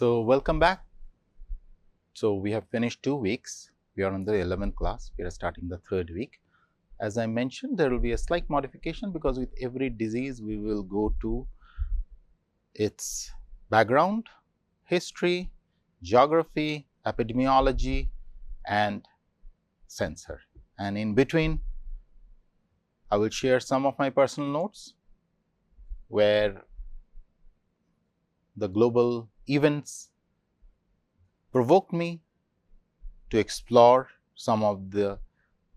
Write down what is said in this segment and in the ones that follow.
So, welcome back. So, we have finished 2 weeks. We are on the 11th class. We are starting the 3rd week. As I mentioned, there will be a slight modification because with every disease, we will go to its background, history, geography, epidemiology, and sensor. And in between, I will share some of my personal notes where the global events provoked me to explore some of the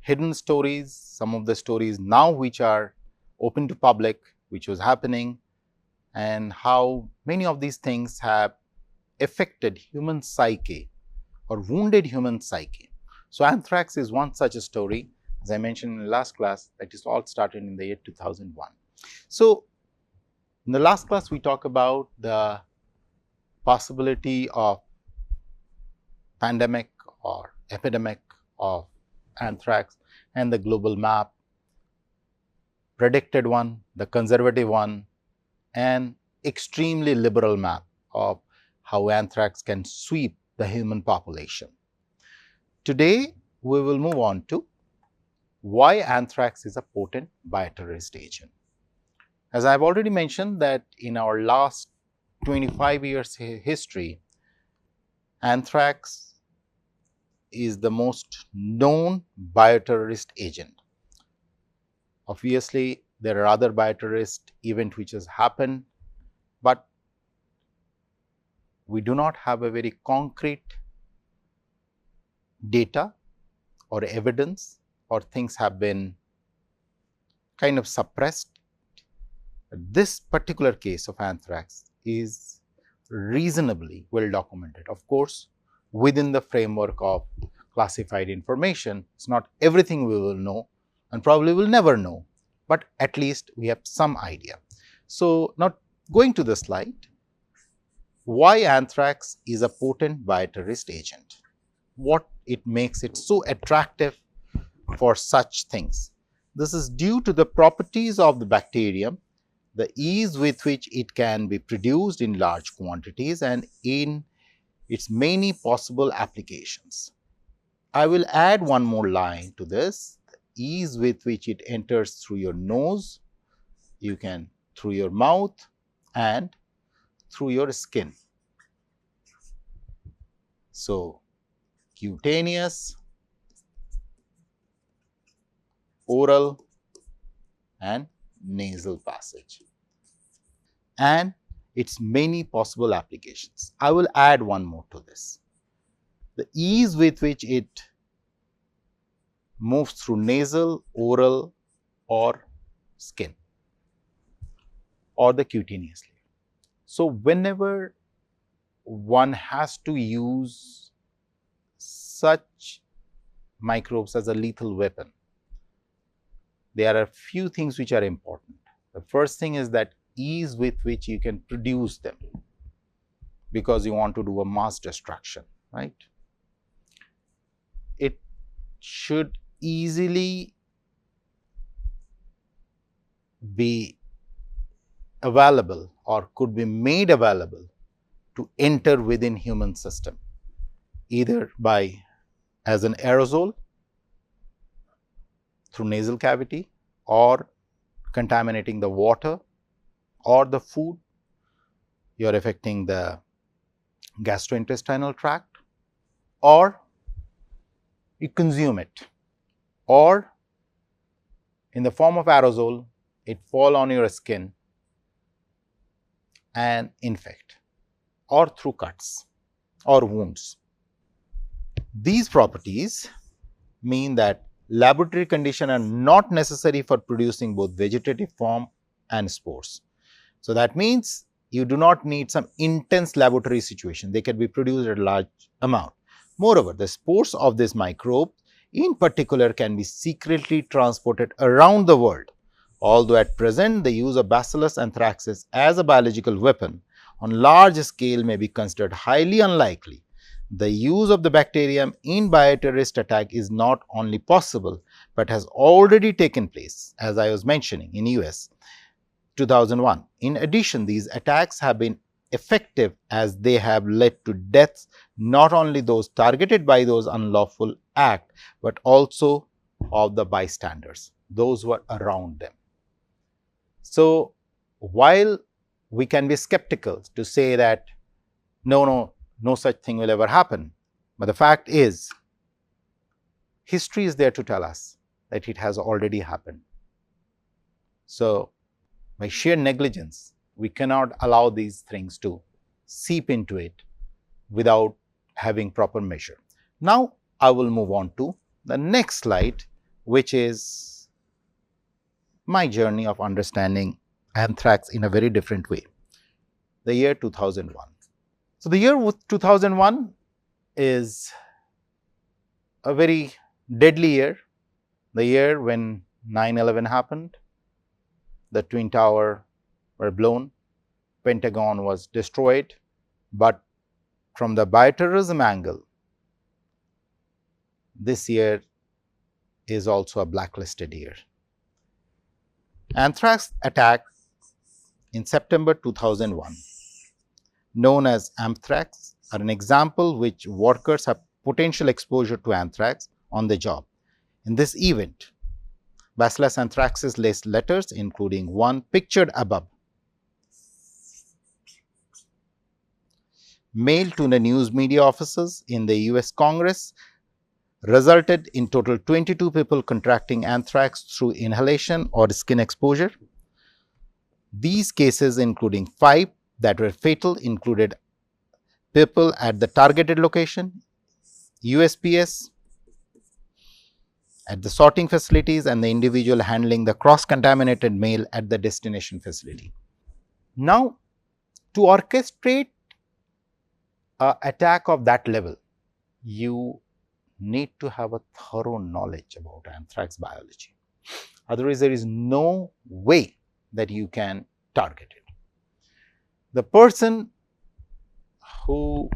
hidden stories, some of the stories now which are open to public, which was happening, and how many of these things have affected human psyche or wounded human psyche. So, anthrax is one such a story, as I mentioned in the last class, that is all started in the year 2001. So, in the last class, we talked about the possibility of pandemic or epidemic of anthrax and the global map, predicted one, the conservative one, and extremely liberal map of how anthrax can sweep the human population. Today, we will move on to why anthrax is a potent bioterrorist agent. As I have already mentioned that in our last 25 years history, anthrax is the most known bioterrorist agent. Obviously, there are other bioterrorist events which has happened, but we do not have a very concrete data or evidence, or things have been kind of suppressed. This particular case of anthrax is reasonably well documented. Of course, within the framework of classified information, it is not everything we will know and probably will never know, but at least we have some idea. So, now going to the slide, why anthrax is a potent bioterrorist agent? What it makes it so attractive for such things? This is due to the properties of the bacterium, the ease with which it can be produced in large quantities and in its many possible applications. I will add one more line to this, the ease with which it enters through your nose, you can through your mouth and through your skin. So, cutaneous, oral and nasal passage, and its many possible applications. I will add one more to this. The ease with which it moves through nasal, oral or skin or the cutaneous layer. So, whenever one has to use such microbes as a lethal weapon, there are a few things which are important. The first thing is that ease with which you can produce them, because you want to do a mass destruction, right? It should easily be available or could be made available to enter within human system, either by as an aerosol through nasal cavity or contaminating the water or the food, you are affecting the gastrointestinal tract, or you consume it, or in the form of aerosol, it fall on your skin and infect, or through cuts or wounds. These properties mean that laboratory conditions are not necessary for producing both vegetative form and spores. So, that means you do not need some intense laboratory situation, they can be produced at a large amount. Moreover, the spores of this microbe in particular can be secretly transported around the world. Although at present the use of Bacillus Anthracis as a biological weapon on large scale may be considered highly unlikely, the use of the bacterium in bioterrorist attack is not only possible, but has already taken place, as I was mentioning, in US 2001. In addition, these attacks have been effective as they have led to deaths, not only those targeted by those unlawful act, but also of the bystanders, those who are around them. So, while we can be skeptical to say that no such thing will ever happen, but the fact is, history is there to tell us that it has already happened. So, by sheer negligence, we cannot allow these things to seep into it without having proper measure. Now, I will move on to the next slide, which is my journey of understanding anthrax in a very different way. The year 2001. So, the year 2001 is a very deadly year, the year when 9/11 happened, the Twin Tower were blown, Pentagon was destroyed, but from the bioterrorism angle, this year is also a blacklisted year. Anthrax attack in September 2001, known as anthrax, are an example which workers have potential exposure to anthrax on the job. In this event, Bacillus Anthracis laced letters, including one pictured above, mailed to the news media offices in the US Congress, resulted in total 22 people contracting anthrax through inhalation or skin exposure. These cases, including 5 that were fatal, included people at the targeted location, USPS, at the sorting facilities, and the individual handling the cross-contaminated mail at the destination facility. Now, to orchestrate an attack of that level, you need to have a thorough knowledge about anthrax biology. Otherwise, there is no way that you can target it. The person who,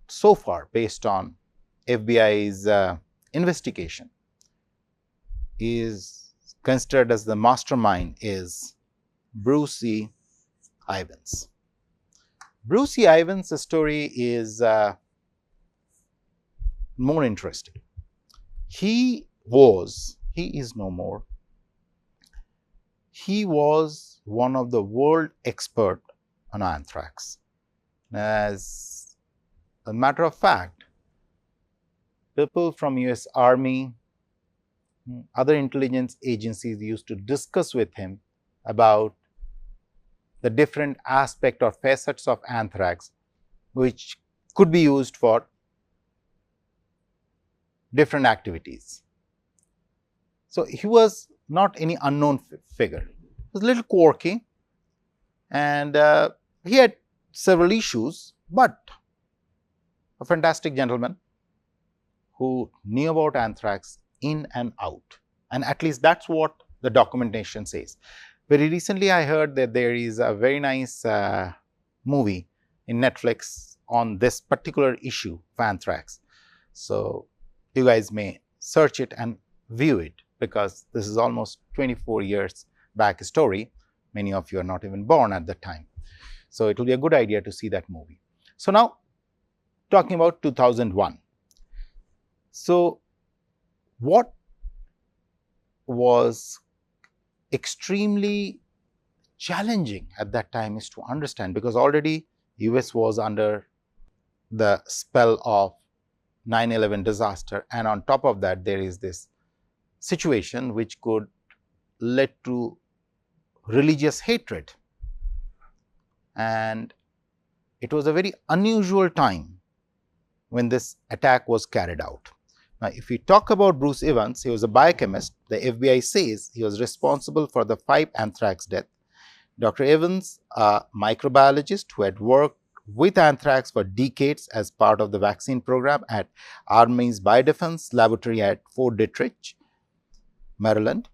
so far, based on FBI's investigation, is considered as the mastermind is Bruce E. Ivins. Bruce E. Ivins' story is more interesting. He is no more. He was one of the world expert on anthrax. As a matter of fact, people from US Army, other intelligence agencies used to discuss with him about the different aspects or facets of anthrax which could be used for different activities. So, he was not any unknown figure. He was a little quirky, and he had several issues, but a fantastic gentleman who knew about anthrax in and out, and at least that is what the documentation says. Very recently, I heard that there is a very nice movie in Netflix on this particular issue of anthrax. So, you guys may search it and view it, because this is almost 24 years back story. Many of you are not even born at that time. So, it will be a good idea to see that movie. So, now talking about 2001. So, what was extremely challenging at that time is to understand, because already US was under the spell of 9/11 disaster, and on top of that there is this situation which could lead to religious hatred, and it was a very unusual time when this attack was carried out. Now, if we talk about Bruce Evans, he was a biochemist. The FBI says he was responsible for the 5 anthrax deaths. Dr. Evans, a microbiologist who had worked with anthrax for decades as part of the vaccine program at Army's Biodefense Laboratory at Fort Detrick, Maryland,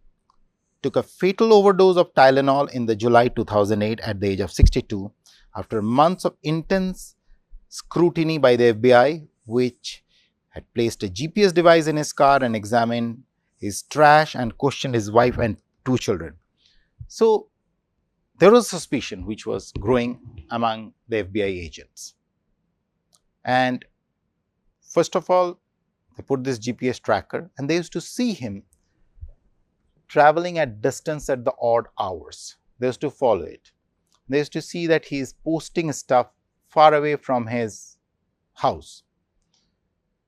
took a fatal overdose of Tylenol in the July 2008 at the age of 62 after months of intense scrutiny by the FBI, which had placed a GPS device in his car and examined his trash and questioned his wife and 2 children. So, there was suspicion which was growing among the FBI agents. And first of all, they put this GPS tracker and they used to see him traveling at distance at the odd hours. They used to follow it. They used to see that he is posting stuff far away from his house.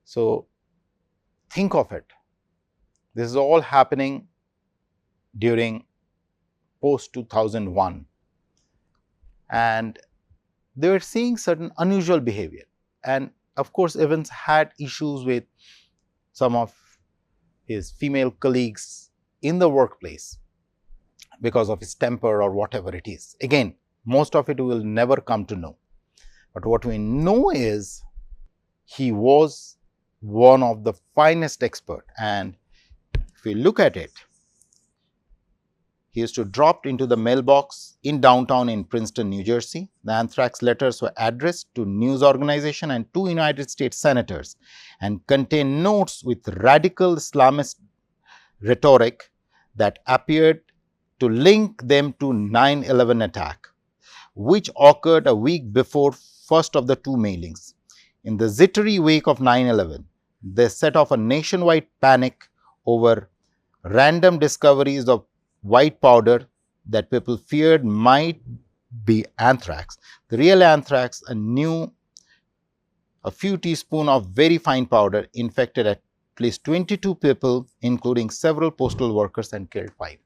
So think of it. This is all happening during post 2001, and they were seeing certain unusual behavior. And of course, Evans had issues with some of his female colleagues in the workplace because of his temper or whatever it is. Again, most of it we will never come to know. But what we know is he was one of the finest experts, and if we look at it, he used to drop into the mailbox in downtown in Princeton, New Jersey. The anthrax letters were addressed to news organization and 2 United States senators and contained notes with radical Islamist rhetoric that appeared to link them to 9/11 attack, which occurred a week before first of the 2 mailings. In the jittery wake of 9/11, they set off a nationwide panic over random discoveries of white powder that people feared might be anthrax. The real anthrax, a few teaspoons of very fine powder, infected at least 22 people, including several postal workers, and killed 5.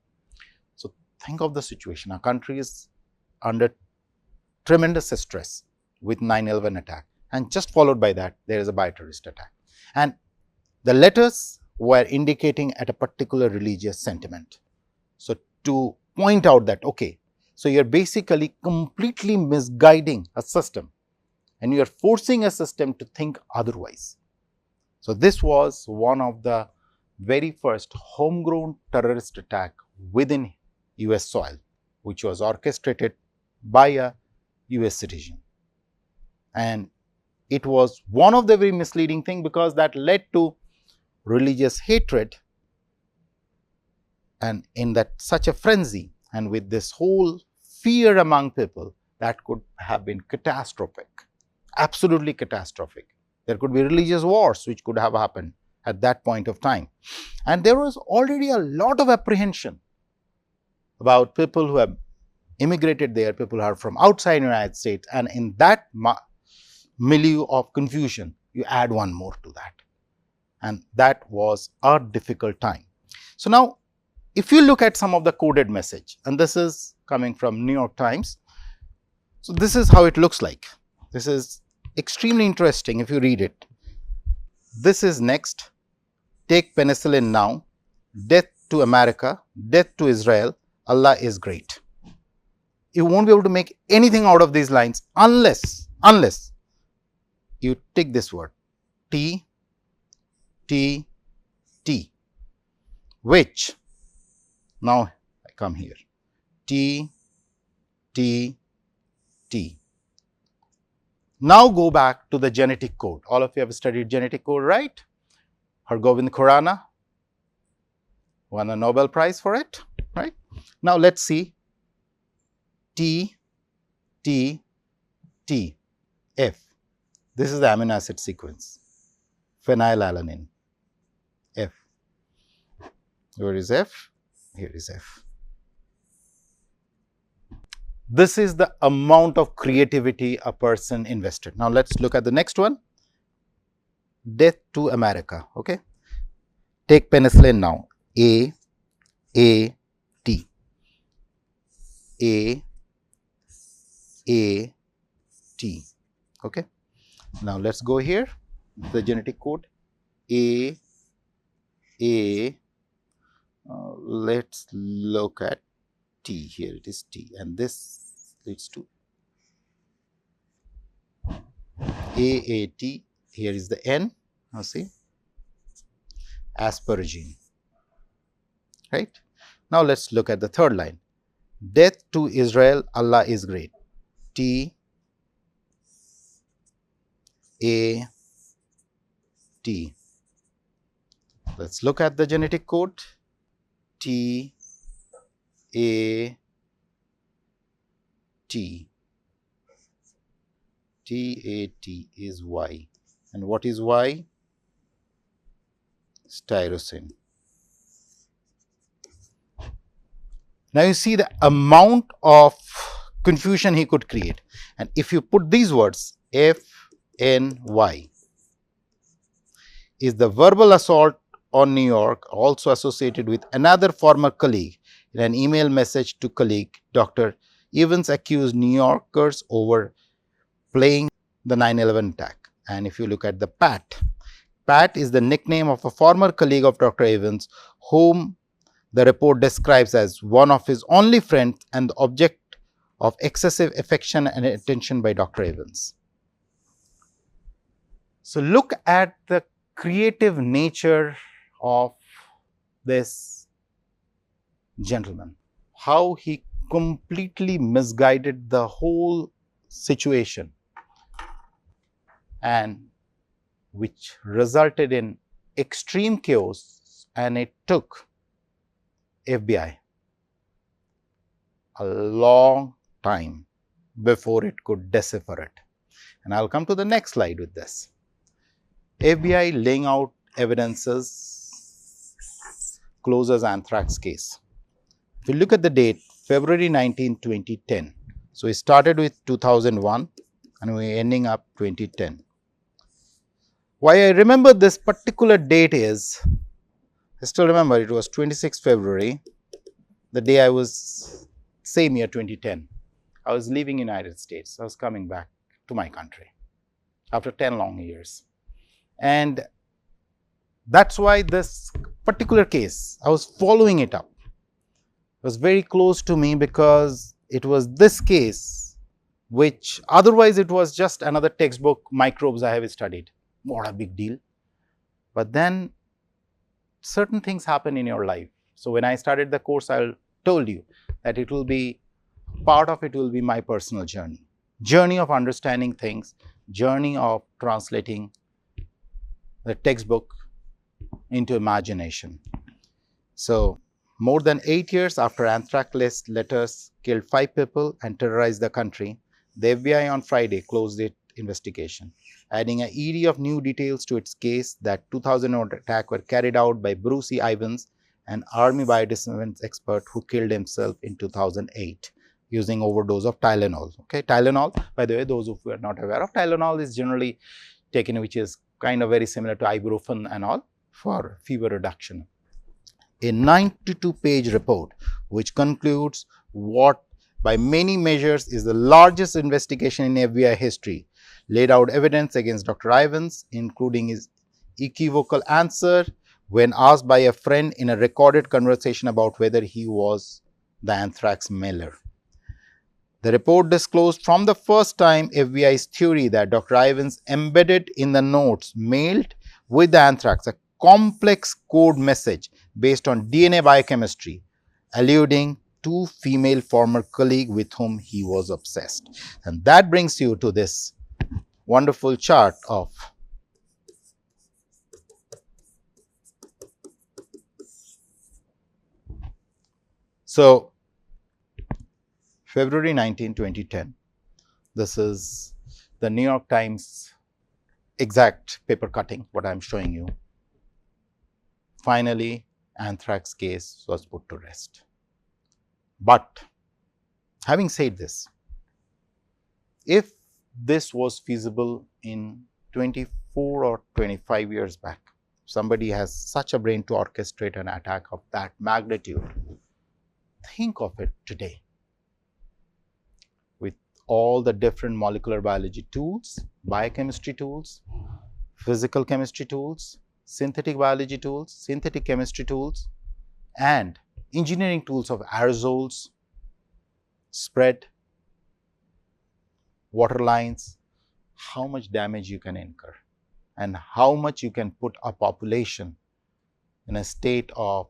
So think of the situation. Our country is under tremendous stress with 9/11 attack, and just followed by that there is a bioterrorist attack. And the letters were indicating at a particular religious sentiment. So to point out that, okay, so you are basically completely misguiding a system and you are forcing a system to think otherwise. So this was one of the very first homegrown terrorist attack within US soil, which was orchestrated by a US citizen. And it was one of the very misleading thing, because that led to religious hatred, and in that such a frenzy and with this whole fear among people, that could have been catastrophic, absolutely catastrophic. There could be religious wars which could have happened at that point of time. And there was already a lot of apprehension about people who have immigrated there, people who are from outside the United States, and in that milieu of confusion, you add one more to that. And that was a difficult time. So now, if you look at some of the coded message, and this is coming from New York Times. So this is how it looks like. This is extremely interesting if you read it. This is next, take penicillin now, death to America, death to Israel, Allah is great. You won't be able to make anything out of these lines unless you take this word T, T, T, which, now I come here, T, T, T. Now go back to the genetic code. All of you have studied genetic code, right? Hargobind Khurana won a Nobel Prize for it, right? Now let's see T, T, T, F. This is the amino acid sequence, phenylalanine, F. Where is F? Here is F. This is the amount of creativity a person invested. Now let's look at the next one, death to America, okay? Take penicillin now, A, T, A, T, okay? Now let's go here, the genetic code, A, let's look at T, here it is T, and this leads to AAT, here is the N, now see, asparagine, right. Now let's look at the third line, death to Israel, Allah is great, T, A, T. Let's look at the genetic code, T, A, TAT is Y. And what is Y? Tyrosine. Now you see the amount of confusion he could create. And if you put these words, FNY is the verbal assault on New York, also associated with another former colleague. In an email message to colleague, Dr. Evans accused New Yorkers over playing the 9/11 attack. And if you look at the Pat is the nickname of a former colleague of Dr. Evans, whom the report describes as one of his only friends and the object of excessive affection and attention by Dr. Evans. So look at the creative nature of this gentleman, how he completely misguided the whole situation, and which resulted in extreme chaos, and it took FBI a long time before it could decipher it. And I'll come to the next slide with this. FBI laying out evidences closes anthrax case. If you look at the date, February 19, 2010. So we started with 2001 and we're ending up 2010. Why I remember this particular date is, I still remember it was 26 February, the day I was, same year 2010. I was leaving United States. I was coming back to my country after 10 long years. And that's why this particular case, I was following it up. It was very close to me because it was this case which otherwise it was just another textbook microbes I have studied. What a big deal. But then certain things happen in your life. So when I started the course, I told you that it will be, part of it will be my personal journey of understanding things, journey of translating the textbook into imagination. So more than 8 years after anthrax letters killed 5 people and terrorized the country, the FBI on Friday closed its investigation, adding an ED of new details to its case that 2000 attack were carried out by Bruce E. Ivins, an army biodefense expert who killed himself in 2008 using overdose of Tylenol. Okay, Tylenol, by the way, those who are not aware of, Tylenol is generally taken, which is kind of very similar to ibuprofen and all for fever reduction. A 92-page report which concludes what by many measures is the largest investigation in FBI history, laid out evidence against Dr. Ivins, including his equivocal answer when asked by a friend in a recorded conversation about whether he was the anthrax mailer. The report disclosed from the first time FBI's theory that Dr. Ivins embedded in the notes mailed with the anthrax a complex code message based on DNA biochemistry, alluding to female former colleague with whom he was obsessed. And that brings you to this wonderful chart of February 19, 2010. This is the New York Times exact paper cutting, what I am showing you. Finally, anthrax case was put to rest. But having said this, if this was feasible in 24 or 25 years back, somebody has such a brain to orchestrate an attack of that magnitude, think of it today. With all the different molecular biology tools, biochemistry tools, physical chemistry tools, synthetic biology tools, synthetic chemistry tools, and engineering tools of aerosols, spread, water lines, how much damage you can incur and how much you can put a population in a state of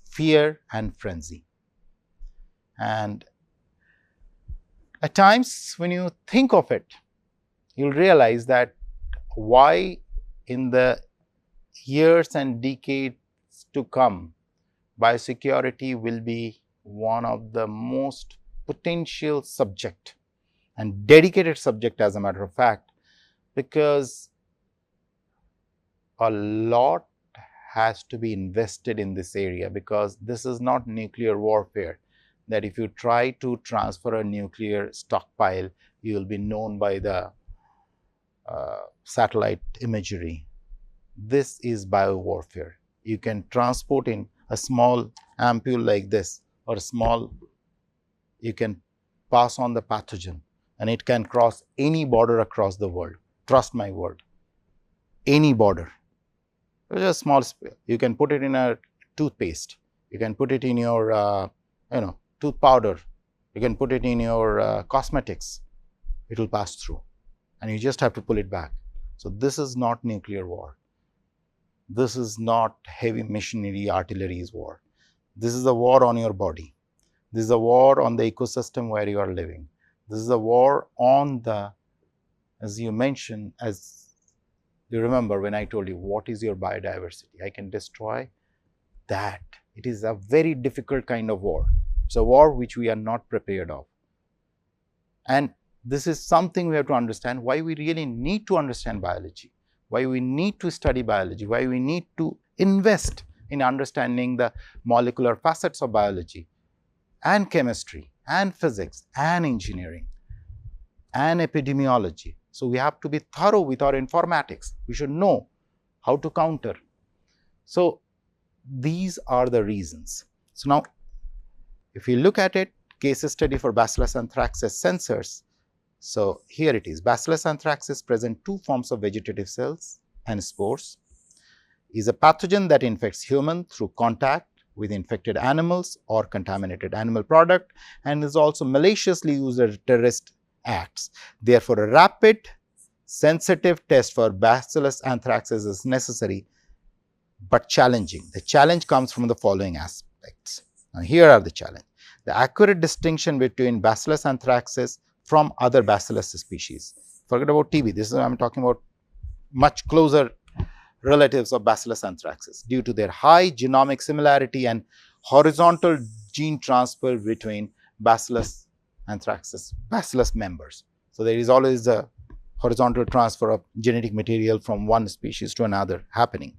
fear and frenzy. And at times when you think of it, you'll realize that why in the years and decades to come, biosecurity will be one of the most potential subject and dedicated subject as a matter of fact, because a lot has to be invested in this area, because this is not nuclear warfare, that if you try to transfer a nuclear stockpile, you will be known by the satellite imagery. This is biowarfare. You can transport in a small ampule like this, or a small, you can pass on the pathogen, and it can cross any border across the world. Trust my word, any border. It's a small spill. You can put it in a toothpaste. You can put it in your, tooth powder. You can put it in your cosmetics. It will pass through, and you just have to pull it back. So this is not nuclear war. This is not heavy machinery, artillery's war. This is a war on your body. This is a war on the ecosystem where you are living. This is a war on the, as you mentioned, as you remember when I told you, what is your biodiversity? I can destroy that. It is a very difficult kind of war. It's a war which we are not prepared of. And this is something we have to understand, why we really need to understand biology, why we need to study biology, why we need to invest in understanding the molecular facets of biology and chemistry and physics and engineering and epidemiology. So we have to be thorough with our informatics. We should know how to counter. So these are the reasons. So now, if you look at it, case study for Bacillus anthracis sensors. So here it is. Bacillus anthracis present two forms of vegetative cells and spores. Is a pathogen that infects human through contact with infected animals or contaminated animal product, and is also maliciously used as terrorist acts. Therefore, a rapid sensitive test for Bacillus anthracis is necessary but challenging. The challenge comes from the following aspects. Now, here are the challenge. The accurate distinction between Bacillus anthracis from other Bacillus species. Forget about TB. This is I am talking about much closer relatives of Bacillus anthracis, due to their high genomic similarity and horizontal gene transfer between Bacillus anthracis, Bacillus members. So there is always a horizontal transfer of genetic material from one species to another happening.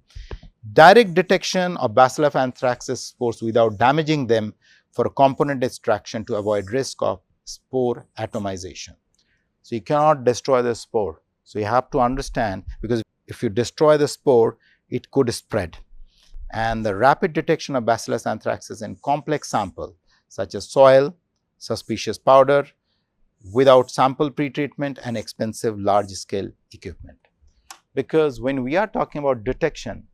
Direct detection of Bacillus anthracis spores without damaging them for component extraction to avoid risk of spore atomization. So you cannot destroy the spore. So you have to understand, because if you destroy the spore, it could spread. And the rapid detection of Bacillus anthracis in complex sample, such as soil, suspicious powder, without sample pretreatment and expensive large-scale equipment. Because when we are talking about detection,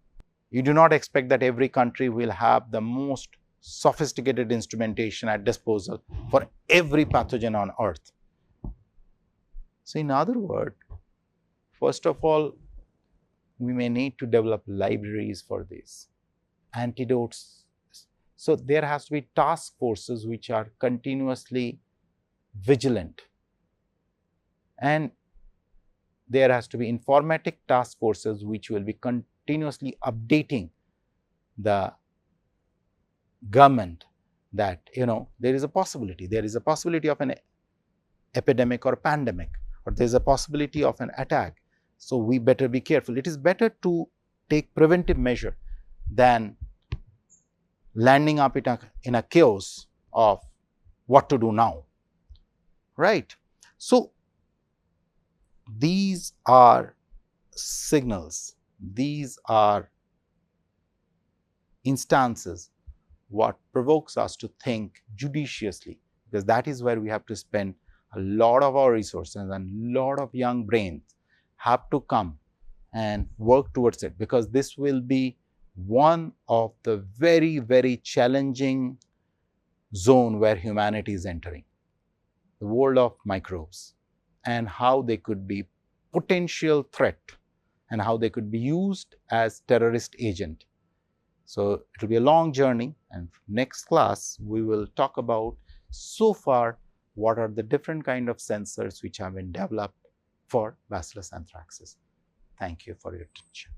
you do not expect that every country will have the most sophisticated instrumentation at disposal for every pathogen on earth. So in other words, first of all, we may need to develop libraries for this, antidotes. So there has to be task forces which are continuously vigilant, and there has to be informatic task forces which will be continuously updating the government that there is a possibility of an epidemic or pandemic, or there is a possibility of an attack. So we better be careful. It is better to take preventive measure than landing up in a chaos of what to do now, right? So these are signals, these are instances what provokes us to think judiciously, because that is where we have to spend a lot of our resources, and a lot of young brains have to come and work towards it, because this will be one of the very, very challenging zone where humanity is entering, the world of microbes, and how they could be potential threat and how they could be used as terrorist agent. So it will be a long journey, and next class we will talk about so far what are the different kind of sensors which have been developed for Bacillus anthracis. Thank you for your attention.